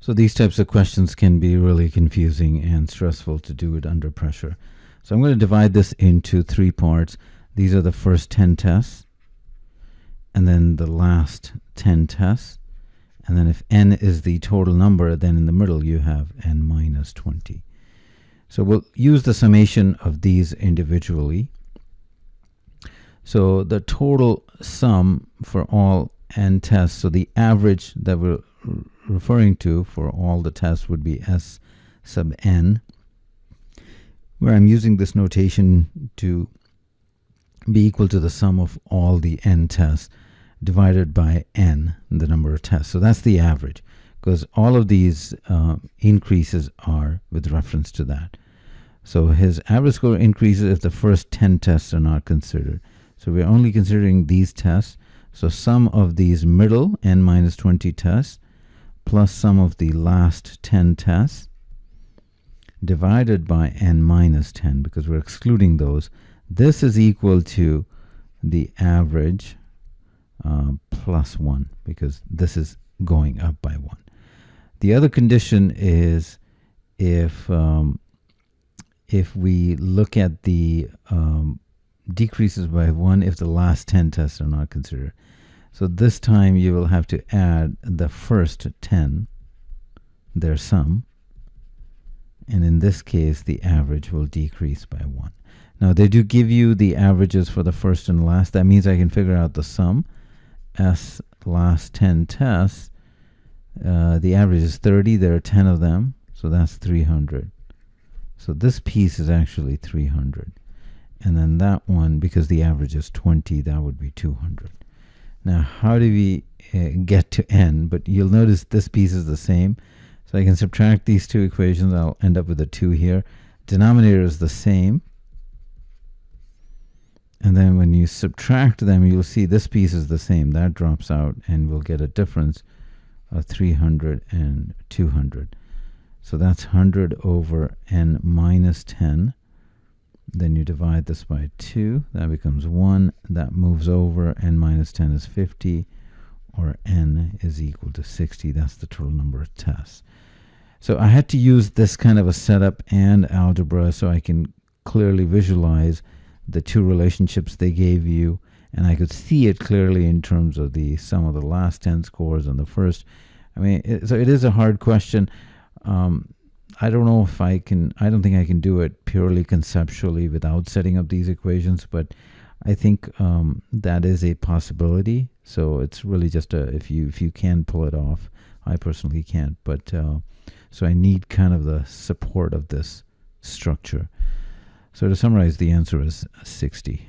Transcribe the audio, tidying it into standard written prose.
So these types of questions can be really confusing and stressful to do it under pressure. So I'm going to divide this into 3 parts. These are the first 10 tests, and then the last 10 tests. And then if n is the total number, then in the middle you have n minus 20. So we'll use the summation of these individually. So the total sum for all n tests, so the average that we're referring to for all the tests would be S sub n, where I'm using this notation to be equal to the sum of all the n tests divided by n, the number of tests. So that's the average, because all of these increases are with reference to that. So his average score increases if the first 10 tests are not considered. So we're only considering these tests. So sum of these middle n minus 20 tests plus sum of the last 10 tests divided by n minus 10, because we're excluding those. This is equal to the average plus 1, because this is going up by 1. The other condition is if we look at the decreases by 1 if the last 10 tests are not considered. So this time you will have to add the first 10, their sum, and in this case the average will decrease by 1. Now they do give you the averages for the first and last. That means I can figure out the sum. S last 10 tests, the average is 30. There are 10 of them, so that's 300. So this piece is actually 300. And then that one, because the average is 20, that would be 200. Now, how do we get to n? But you'll notice this piece is the same. So I can subtract these two equations. I'll end up with a 2 here. Denominator is the same. And then when you subtract them, you'll see this piece is the same. That drops out, and we'll get a difference of 300 and 200. So that's 100 over n minus 10. Then you divide this by 2. That becomes 1. That moves over. N minus 10 is 50, or n is equal to 60. That's the total number of tests. So I had to use this kind of a setup and algebra so I can clearly visualize the two relationships they gave you, and I could see it clearly in terms of the sum of the last 10 scores and the first. I mean, so it is a hard question. I don't know if I don't think I can do it purely conceptually without setting up these equations, but I think that is a possibility. So it's really just if you can pull it off. I personally can't, but so I need kind of the support of this structure. So to summarize, the answer is 60.